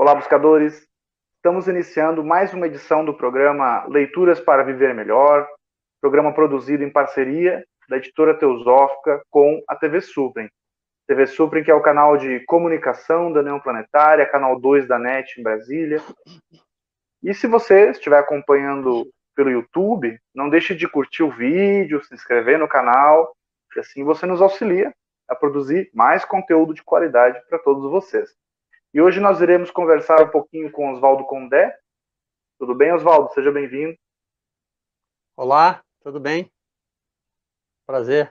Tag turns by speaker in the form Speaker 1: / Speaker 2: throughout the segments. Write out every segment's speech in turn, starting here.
Speaker 1: Olá, buscadores! Estamos iniciando mais uma edição do programa Leituras para Viver Melhor, programa produzido em parceria da editora Teosófica com a TV Suprem. TV Suprem, que é o canal de comunicação da Neon Planetária, canal 2 da NET em Brasília. E se você estiver acompanhando pelo YouTube, não deixe de curtir o vídeo, se inscrever no canal, e assim você nos auxilia a produzir mais conteúdo de qualidade para todos vocês. E hoje nós iremos conversar um pouquinho com Oswaldo Condé. Tudo bem, Oswaldo? Seja bem-vindo.
Speaker 2: Olá, tudo bem? Prazer.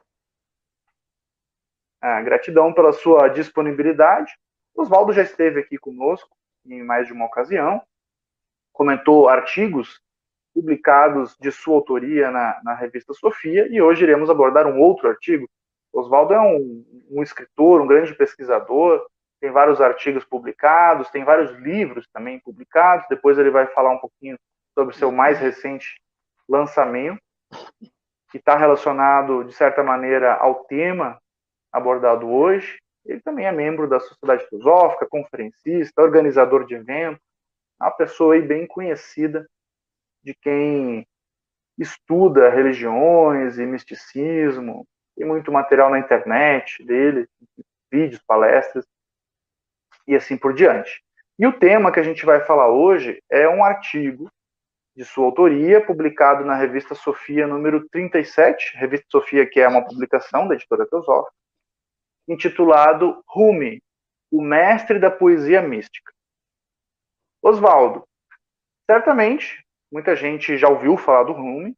Speaker 1: Gratidão pela sua disponibilidade. Oswaldo já esteve aqui conosco em mais de uma ocasião, comentou artigos publicados de sua autoria na revista Sofia, e hoje iremos abordar um outro artigo. Oswaldo é um escritor, um grande pesquisador, tem vários artigos publicados, tem vários livros também publicados. Depois ele vai falar um pouquinho sobre o seu mais recente lançamento, que está relacionado, de certa maneira, ao tema abordado hoje. Ele também é membro da Sociedade Teosófica, conferencista, organizador de eventos, uma pessoa aí bem conhecida de quem estuda religiões e misticismo. Tem muito material na internet dele, vídeos, palestras e assim por diante. E o tema que a gente vai falar hoje é um artigo de sua autoria, publicado na revista Sofia número 37, revista Sofia, que é uma publicação da editora Teosófica, intitulado Rumi, o mestre da poesia mística. Oswaldo, certamente muita gente já ouviu falar do Rumi,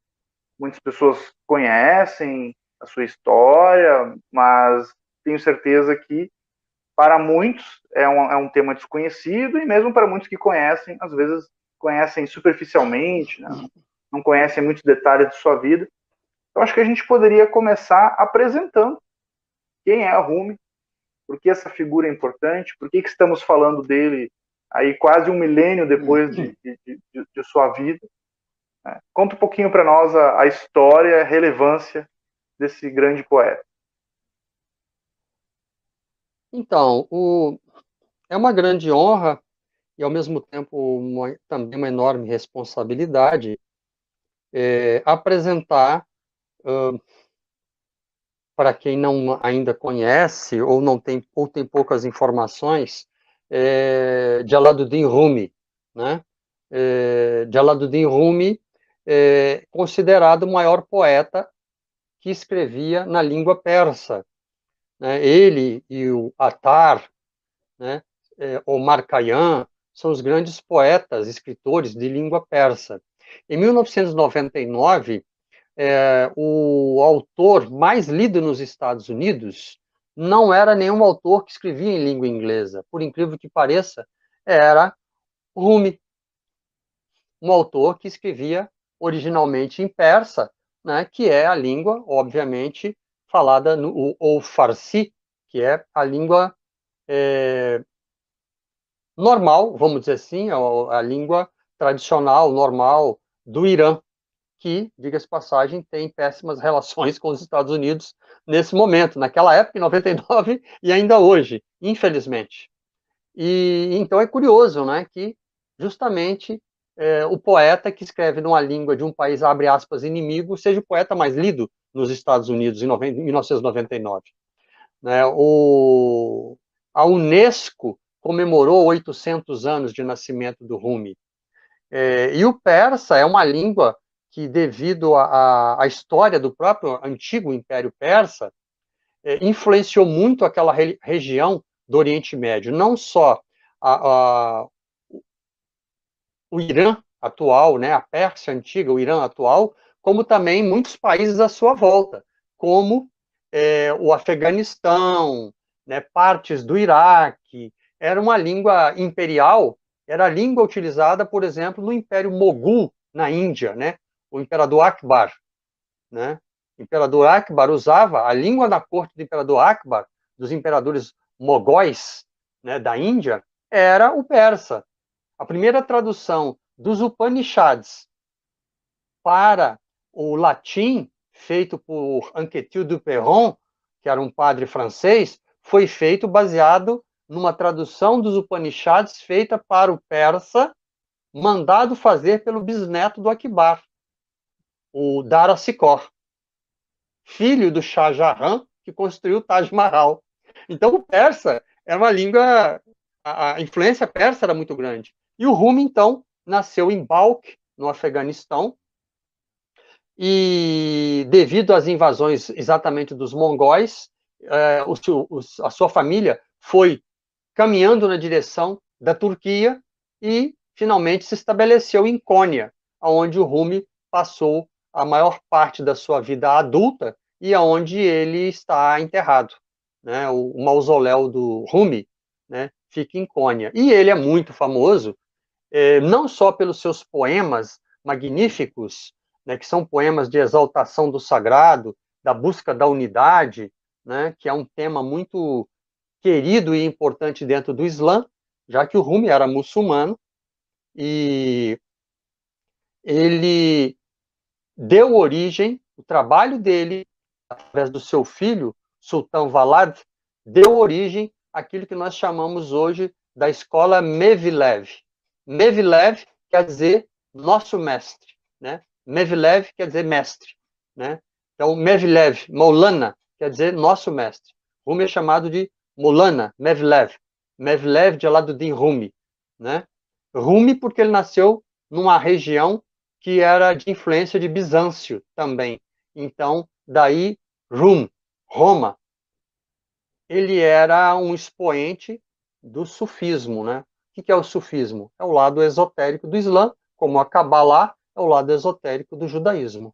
Speaker 1: muitas pessoas conhecem a sua história, mas tenho certeza que para muitos é um tema desconhecido, e mesmo para muitos que conhecem, às vezes conhecem superficialmente, né? Não conhecem muitos detalhes de sua vida. Então acho que a gente poderia começar apresentando quem é Rumi, por que essa figura é importante, por que estamos falando dele aí quase um milênio depois de sua vida. Conta um pouquinho para nós a história, a relevância desse grande poeta.
Speaker 2: Então, é uma grande honra e, ao mesmo tempo, também uma enorme responsabilidade apresentar, para quem não ainda conhece ou tem poucas informações, Jalaluddin Rumi, né? Jalaluddin Rumi é considerado o maior poeta que escrevia na língua persa, né? Ele e o Attar, né, Omar Khayyam, são os grandes poetas, escritores de língua persa. Em 1999, o autor mais lido nos Estados Unidos não era nenhum autor que escrevia em língua inglesa. Por incrível que pareça, era Rumi, um autor que escrevia originalmente em persa, né, que é a língua, obviamente, falada ou farsi, que é a língua normal, vamos dizer assim, a língua tradicional, normal do Irã, que, diga-se passagem, tem péssimas relações com os Estados Unidos nesse momento, naquela época, em 99, e ainda hoje, infelizmente. E então é curioso, né, que justamente o poeta que escreve numa língua de um país, abre aspas, inimigo, seja o poeta mais lido nos Estados Unidos em 1999. Né? A Unesco comemorou 800 anos de nascimento do Rumi. E o persa é uma língua que, devido à história do próprio antigo Império Persa, influenciou muito aquela região do Oriente Médio, não só o Irã atual, né, a Pérsia antiga, o Irã atual, como também muitos países à sua volta, como o Afeganistão, né, partes do Iraque. Era uma língua imperial, era a língua utilizada, por exemplo, no Império Mogul, na Índia, né, o Imperador Akbar. Né? O Imperador Akbar usava a língua da corte do Imperador Akbar, dos imperadores mogóis, né, da Índia, era o persa. A primeira tradução dos Upanishads para o latim, feito por Anquetil du Perron, que era um padre francês, foi feito baseado numa tradução dos Upanishads feita para o persa, mandado fazer pelo bisneto do Akbar, o Dara Shikoh, filho do Shah Jahan, que construiu o Taj Mahal. Então, o persa era uma língua, a influência persa era muito grande. E o Rumi, então, nasceu em Balkh, no Afeganistão, e devido às invasões exatamente dos mongóis, a sua família foi caminhando na direção da Turquia e finalmente se estabeleceu em Cônia, onde o Rumi passou a maior parte da sua vida adulta e aonde ele está enterrado, né? O mausoléu do Rumi, né, fica em Cônia. E ele é muito famoso, não só pelos seus poemas magníficos, né, que são poemas de exaltação do sagrado, da busca da unidade, né, que é um tema muito querido e importante dentro do Islã, já que o Rumi era muçulmano, e ele deu origem, o trabalho dele, através do seu filho, Sultan Valad, deu origem àquilo que nós chamamos hoje da escola Mevlev. Mevlev quer dizer nosso mestre, né? Mevlev quer dizer mestre, né? Então, Mevlev, Maulana, quer dizer nosso mestre. Rumi é chamado de Maulana, Mevlev. Mevlev de Jalaluddin Rumi, né? Rumi porque ele nasceu numa região que era de influência de Bizâncio também. Então, daí, Roma. Ele era um expoente do sufismo, né? O que é o sufismo? É o lado esotérico do Islã, como a Kabbalah é o lado esotérico do judaísmo.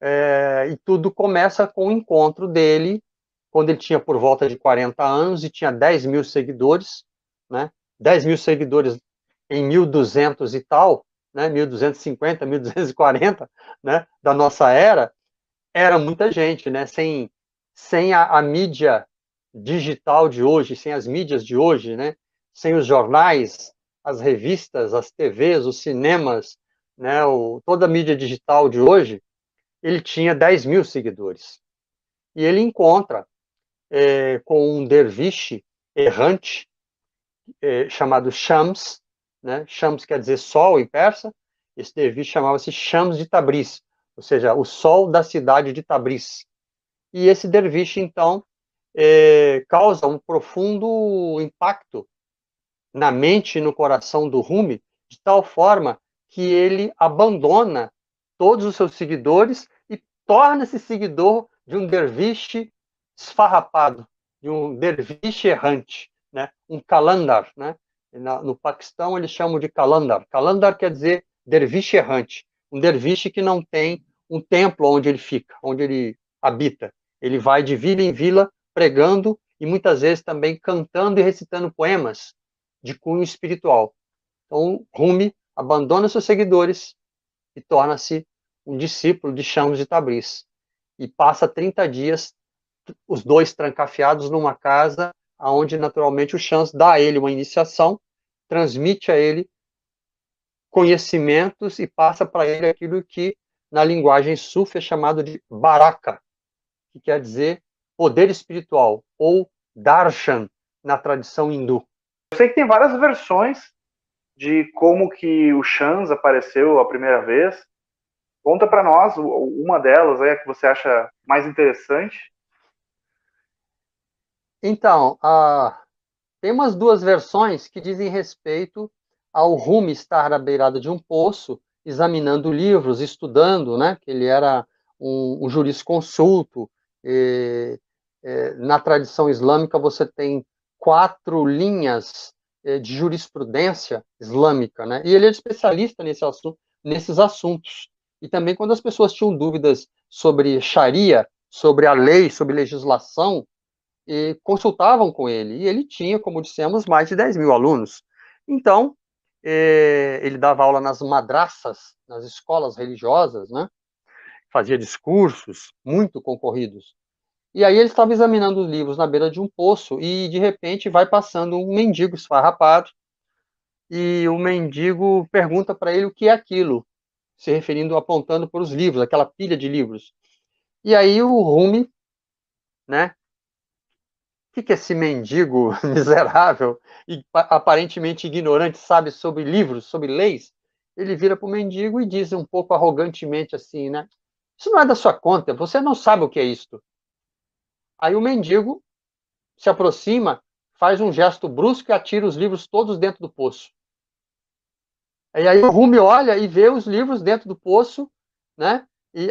Speaker 2: E tudo começa com o encontro dele, quando ele tinha por volta de 40 anos e tinha 10 mil seguidores, né? 10 mil seguidores em 1200 e tal, né? 1250, 1240, né? Da nossa era muita gente, né? Sem a mídia digital de hoje, sem as mídias de hoje, né? Sem os jornais, as revistas, as TVs, os cinemas, né? Toda a mídia digital de hoje, ele tinha 10 mil seguidores. E ele encontra com um derviche errante chamado Shams, né? Shams quer dizer sol em persa. Esse derviche chamava-se Shams de Tabriz, ou seja, o sol da cidade de Tabriz. E esse derviche, então, causa um profundo impacto na mente e no coração do Rumi, de tal forma que ele abandona todos os seus seguidores e torna-se seguidor de um derviche esfarrapado, de um derviche errante, né? Um kalandar, né? No Paquistão eles chamam de kalandar. Kalandar quer dizer derviche errante, um derviche que não tem um templo onde ele fica, onde ele habita. Ele vai de vila em vila pregando e muitas vezes também cantando e recitando poemas de cunho espiritual. Então, Rumi abandona seus seguidores e torna-se um discípulo de Shams de Tabriz. E passa 30 dias, os dois trancafiados numa casa, onde naturalmente o Shams dá a ele uma iniciação, transmite a ele conhecimentos e passa para ele aquilo que na linguagem sufi é chamado de baraka, que quer dizer poder espiritual, ou darshan, na tradição hindu.
Speaker 1: Eu sei que tem várias versões de como que o Shams apareceu a primeira vez. Conta para nós uma delas aí, a que você acha mais interessante.
Speaker 2: Então, tem umas duas versões que dizem respeito ao Rumi estar à beirada de um poço, examinando livros, estudando, né? Que ele era um jurisconsulto. Na tradição islâmica, você tem 4 linhas de jurisprudência islâmica, né? E ele é especialista nesses assuntos. E também quando as pessoas tinham dúvidas sobre Sharia, sobre a lei, sobre legislação, e consultavam com ele. E ele tinha, como dissemos, mais de 10 mil alunos. Então, ele dava aula nas madraças, nas escolas religiosas, né? Fazia discursos muito concorridos. E aí ele estava examinando os livros na beira de um poço e, de repente, vai passando um mendigo esfarrapado e o mendigo pergunta para ele o que é aquilo, se referindo, apontando para os livros, aquela pilha de livros. E aí o Rumi, né, que esse mendigo miserável e aparentemente ignorante sabe sobre livros, sobre leis? Ele vira para o mendigo e diz um pouco arrogantemente assim, né? Isso não é da sua conta, você não sabe o que é isto. Aí o mendigo se aproxima, faz um gesto brusco e atira os livros todos dentro do poço. E aí o Rumi olha e vê os livros dentro do poço, né? E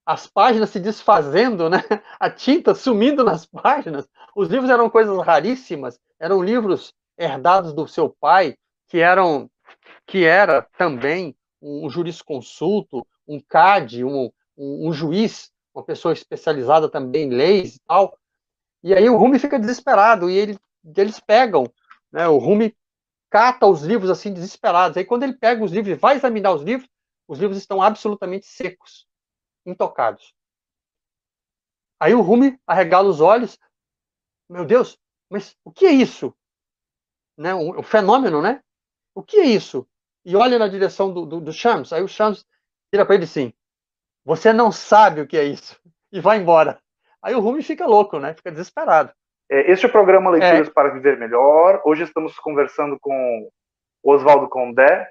Speaker 2: as páginas se desfazendo, né? A tinta sumindo nas páginas. Os livros eram coisas raríssimas, eram livros herdados do seu pai, que era também um jurisconsulto, um CAD, um juiz, uma pessoa especializada também em leis e tal. E aí o Rumi fica desesperado e eles pegam, né? O Rumi cata os livros assim desesperados. Aí quando ele pega os livros e vai examinar os livros estão absolutamente secos, intocados. Aí o Rumi arregala os olhos, meu Deus, mas o que é isso? Né? Um fenômeno, né? O que é isso? E olha na direção do Shams. Aí o Shams vira para ele assim: você não sabe o que é isso. E vai embora. Aí o Rumi fica louco, né? Fica desesperado.
Speaker 1: Este é o programa Leituras
Speaker 2: É,
Speaker 1: para Viver Melhor. Hoje estamos conversando com Oswaldo Condé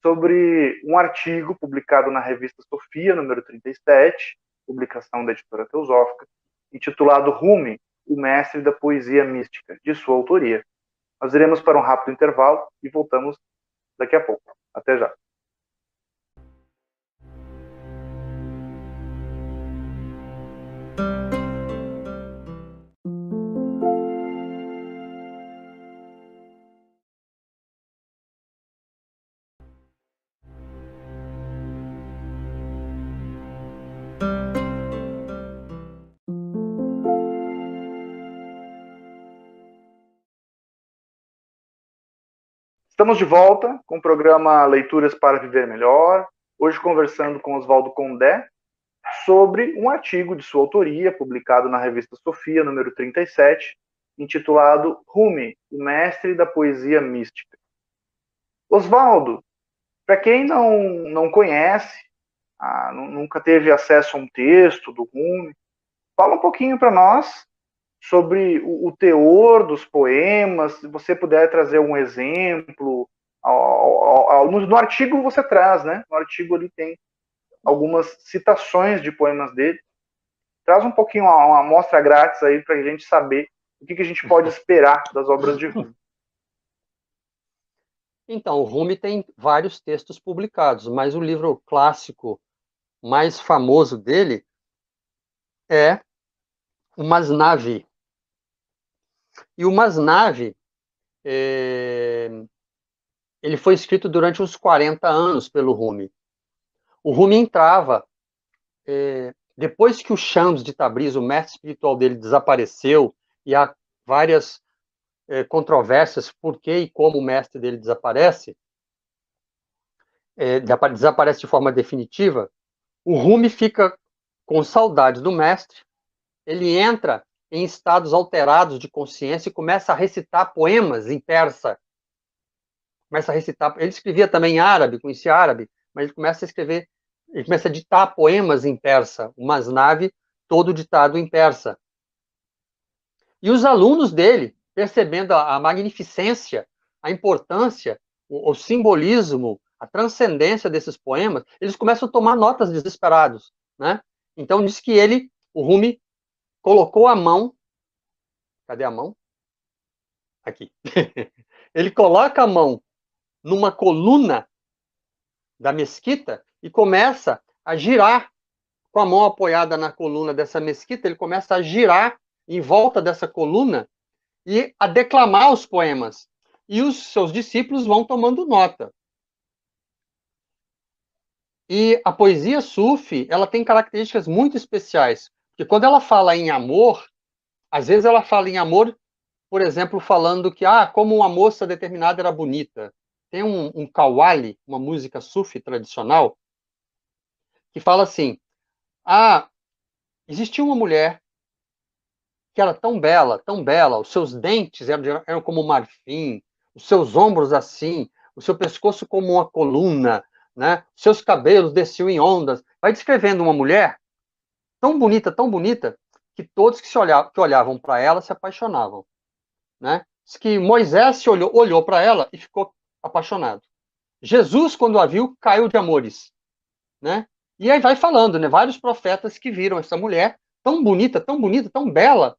Speaker 1: sobre um artigo publicado na revista Sofia, número 37, publicação da editora Teosófica, intitulado Rumi, o mestre da poesia mística, de sua autoria. Nós iremos para um rápido intervalo e voltamos daqui a pouco. Até já. Estamos de volta com o programa Leituras para Viver Melhor. Hoje conversando com Oswaldo Condé sobre um artigo de sua autoria, publicado na revista Sofia, número 37, intitulado Rumi, o mestre da poesia mística. Oswaldo, para quem não conhece, nunca teve acesso a um texto do Rumi, fala um pouquinho para nós sobre o teor dos poemas, se você puder trazer um exemplo. No artigo você traz, né? No artigo ele tem algumas citações de poemas dele. Traz um pouquinho, uma amostra grátis aí para a gente saber o que a gente pode esperar das obras de Rumi.
Speaker 2: então, o Rumi tem vários textos publicados, mas o livro clássico mais famoso dele é o Masnavi. E o Masnavi, ele foi escrito durante uns 40 anos pelo Rumi. O Rumi entrava, depois que o Shams de Tabriz, o mestre espiritual dele, desapareceu, e há várias controvérsias por que e como o mestre dele desaparece, desaparece de forma definitiva, o Rumi fica com saudades do mestre, ele entra em estados alterados de consciência e começa a recitar poemas em persa. Começa a recitar. Ele escrevia também em árabe, conhecia árabe, mas ele começa a escrever, ele começa a ditar poemas em persa, o Masnavi todo ditado em persa. E os alunos dele, percebendo a magnificência, a importância, o simbolismo, a transcendência desses poemas, eles começam a tomar notas desesperados, né? Então diz que o Rumi, colocou a mão, cadê a mão? Aqui. Ele coloca a mão numa coluna da mesquita e começa a girar com a mão apoiada na coluna dessa mesquita, ele começa a girar em volta dessa coluna e a declamar os poemas. E os seus discípulos vão tomando nota. E a poesia sufi, ela tem características muito especiais, porque quando ela fala em amor, às vezes ela fala em amor, por exemplo, falando que, como uma moça determinada era bonita. Tem um qawwali, uma música sufi tradicional, que fala assim, existia uma mulher que era tão bela, os seus dentes eram como marfim, os seus ombros assim, o seu pescoço como uma coluna, né? Seus cabelos desciam em ondas. Vai descrevendo uma mulher tão bonita, que todos que olhavam para ela se apaixonavam, né? Diz que Moisés olhou para ela e ficou apaixonado. Jesus, quando a viu, caiu de amores, né? E aí vai falando, né? Vários profetas que viram essa mulher tão bonita, tão bonita, tão bela,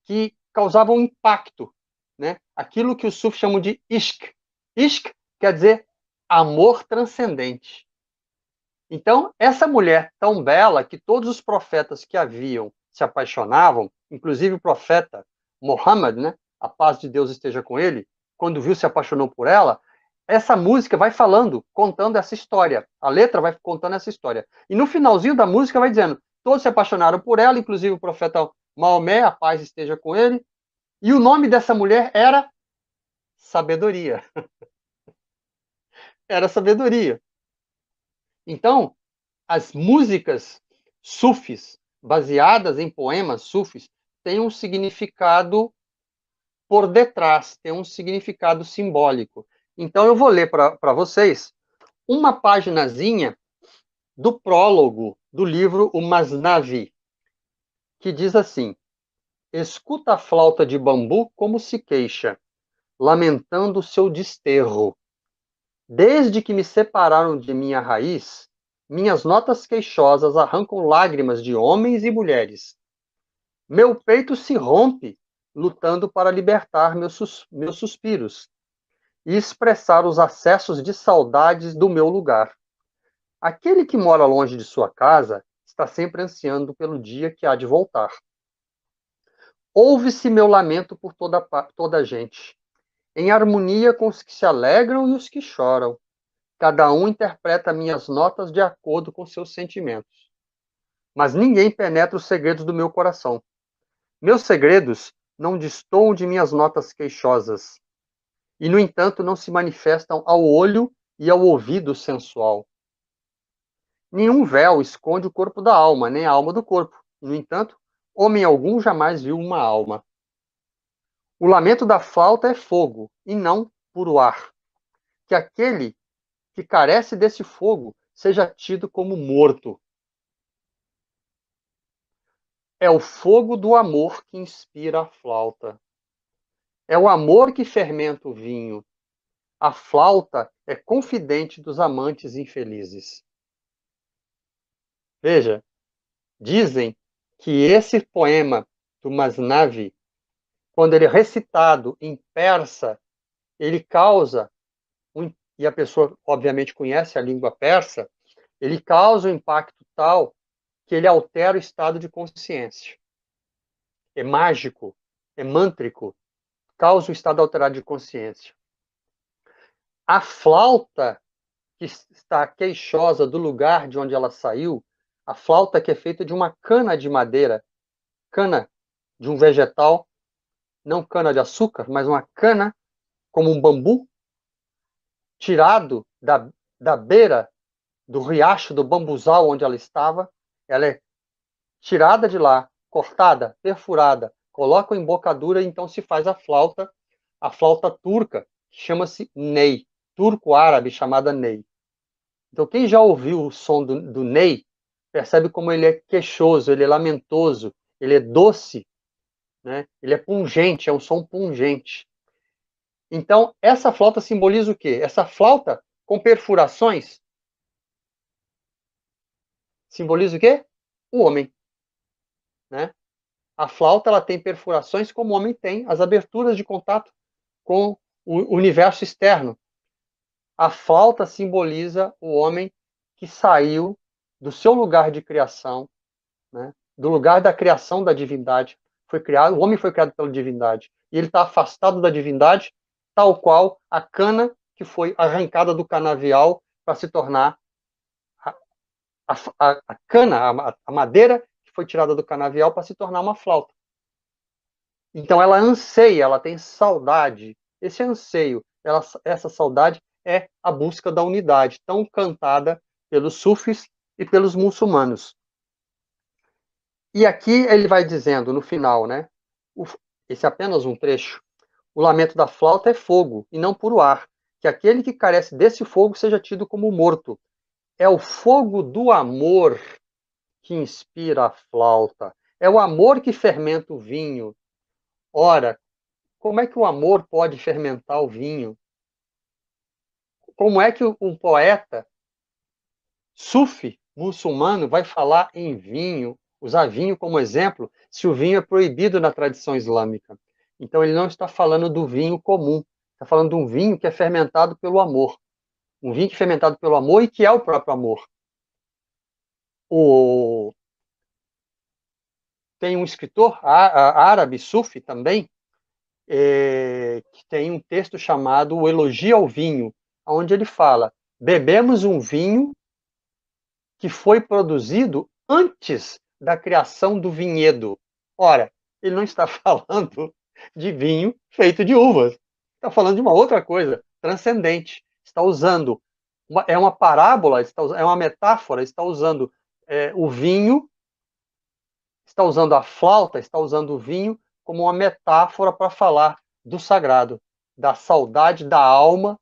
Speaker 2: que causava um impacto, né? Aquilo que os sufis chamam de ishq. Ishq quer dizer amor transcendente. Então, essa mulher tão bela que todos os profetas que a viam se apaixonavam, inclusive o profeta Muhammad, né? A paz de Deus esteja com ele, quando viu se apaixonou por ela. Essa música vai falando, contando essa história. A letra vai contando essa história. E no finalzinho da música vai dizendo: todos se apaixonaram por ela, inclusive o profeta Maomé, a paz esteja com ele. E o nome dessa mulher era Sabedoria. Era Sabedoria. Então, as músicas sufis, baseadas em poemas sufis, têm um significado por detrás, têm um significado simbólico. Então, eu vou ler para vocês uma paginazinha do prólogo do livro O Masnavi, que diz assim: escuta a flauta de bambu como se queixa, lamentando o seu desterro. Desde que me separaram de minha raiz, minhas notas queixosas arrancam lágrimas de homens e mulheres. Meu peito se rompe, lutando para libertar meus suspiros e expressar os acessos de saudades do meu lugar. Aquele que mora longe de sua casa está sempre ansiando pelo dia que há de voltar. Ouve-se meu lamento por toda a gente, em harmonia com os que se alegram e os que choram. Cada um interpreta minhas notas de acordo com seus sentimentos. Mas ninguém penetra os segredos do meu coração. Meus segredos não destoam de minhas notas queixosas, e, no entanto, não se manifestam ao olho e ao ouvido sensual. Nenhum véu esconde o corpo da alma, nem a alma do corpo. E, no entanto, homem algum jamais viu uma alma. O lamento da flauta é fogo, e não puro ar. Que aquele que carece desse fogo seja tido como morto. É o fogo do amor que inspira a flauta. É o amor que fermenta o vinho. A flauta é confidente dos amantes infelizes. Veja, dizem que esse poema do Masnavi, quando ele é recitado em persa, ele causa, e a pessoa obviamente conhece a língua persa, ele causa um impacto tal que ele altera o estado de consciência. É mágico, é mântrico, causa um estado alterado de consciência. A flauta que está queixosa do lugar de onde ela saiu, a flauta que é feita de uma cana de madeira, cana de um vegetal, não cana de açúcar, mas uma cana como um bambu, tirado da beira do riacho do bambuzal onde ela estava, ela é tirada de lá, cortada, perfurada, coloca a embocadura e então se faz a flauta turca, que chama-se ney, turco-árabe chamada ney. Então, quem já ouviu o som do ney, percebe como ele é queixoso, ele é lamentoso, ele é doce, né? Ele é pungente, é um som pungente. Então, essa flauta simboliza o quê? Essa flauta com perfurações simboliza o quê? O homem, né? A flauta ela tem perfurações como o homem tem, as aberturas de contato com o universo externo. A flauta simboliza o homem que saiu do seu lugar de criação, né? Do lugar da criação da divindade. Foi criado, o homem foi criado pela divindade. E ele está afastado da divindade, tal qual a cana que foi arrancada do canavial para se tornar a cana, a madeira que foi tirada do canavial para se tornar uma flauta. Então ela anseia, ela tem saudade. Esse anseio, essa saudade é a busca da unidade, tão cantada pelos sufis e pelos muçulmanos. E aqui ele vai dizendo no final, né? Esse é apenas um trecho. O lamento da flauta é fogo, e não puro ar. Que aquele que carece desse fogo seja tido como morto. É o fogo do amor que inspira a flauta. É o amor que fermenta o vinho. Ora, como é que o amor pode fermentar o vinho? Como é que um poeta sufi muçulmano vai falar em vinho, usar vinho como exemplo, se o vinho é proibido na tradição islâmica? Então ele não está falando do vinho comum, está falando de um vinho que é fermentado pelo amor. Um vinho que é fermentado pelo amor e que é o próprio amor. O... Tem um escritor árabe, sufi também, que tem um texto chamado O Elogio ao Vinho, onde ele fala: bebemos um vinho que foi produzido antes da criação do vinhedo. Ora, ele não está falando de vinho feito de uvas, está falando de uma outra coisa, transcendente. Está usando, é uma parábola, é uma metáfora, está usando o vinho, está usando a flauta, está usando o vinho como uma metáfora para falar do sagrado, da saudade da alma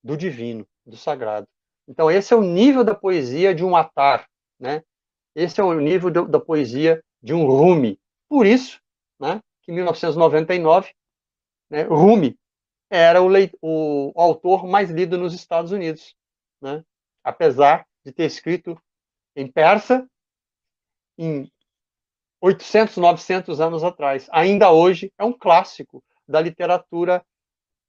Speaker 2: do divino, do sagrado. Então, esse é o nível da poesia de um Attar, né? Esse é o nível da poesia de um Rumi. Por isso, né, que em 1999, né, Rumi era o autor mais lido nos Estados Unidos, né? Apesar de ter escrito em persa em 800, 900 anos atrás. Ainda hoje é um clássico da literatura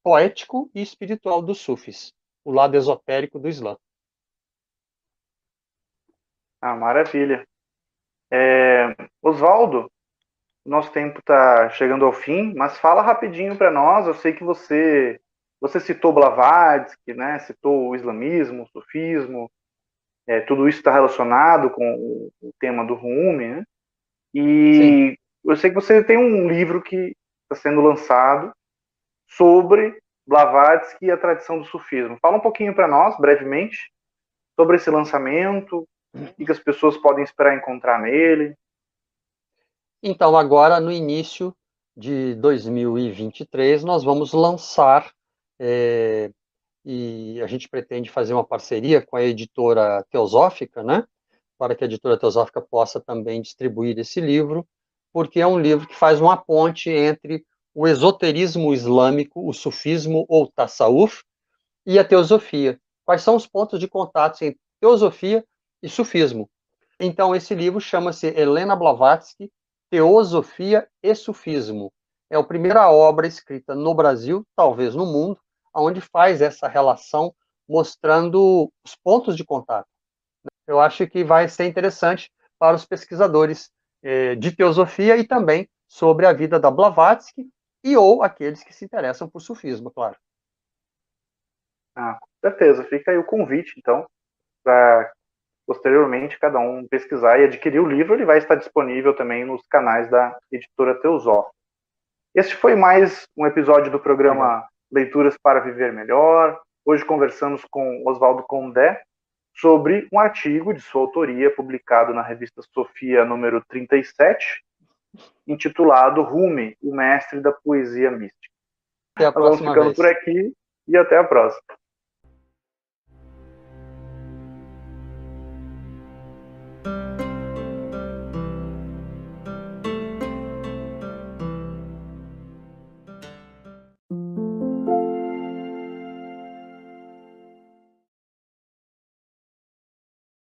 Speaker 2: poético e espiritual dos sufis, o lado esotérico do Islã.
Speaker 1: Ah, maravilha. Oswaldo, nosso tempo está chegando ao fim, mas fala rapidinho para nós. Eu sei que você citou Blavatsky, né? Citou o islamismo, o sufismo, tudo isso está relacionado com o tema do Rumi, né?
Speaker 2: Sim.
Speaker 1: E eu sei que você tem um livro que está sendo lançado sobre Blavatsky e a tradição do sufismo. Fala um pouquinho para nós, brevemente, sobre esse lançamento, o que as pessoas podem esperar encontrar nele.
Speaker 2: Então, agora, no início de 2023, nós vamos lançar, e a gente pretende fazer uma parceria com a editora Teosófica, né? Para que a editora Teosófica possa também distribuir esse livro, porque é um livro que faz uma ponte entre o esoterismo islâmico, o sufismo ou tasawuf, e a teosofia. Quais são os pontos de contato entre teosofia e sufismo? Então, esse livro chama-se Helena Blavatsky, Teosofia e Sufismo. É a primeira obra escrita no Brasil, talvez no mundo, onde faz essa relação, mostrando os pontos de contato. Eu acho que vai ser interessante para os pesquisadores de teosofia e também sobre a vida da Blavatsky e ou aqueles que se interessam por sufismo, claro.
Speaker 1: Ah, com certeza. Fica aí o convite, então, para posteriormente cada um pesquisar e adquirir o livro. Ele vai estar disponível também nos canais da editora Teosófica. Este foi mais um episódio do
Speaker 2: Legal.
Speaker 1: programa Leituras para Viver Melhor. Hoje conversamos com Oswaldo Condé sobre um artigo de sua autoria publicado na revista Sofia número 37, intitulado Rumi, o mestre da poesia mística.
Speaker 2: Até a
Speaker 1: Nós vamos
Speaker 2: próxima
Speaker 1: ficando por
Speaker 2: vez.
Speaker 1: aqui e até a próxima.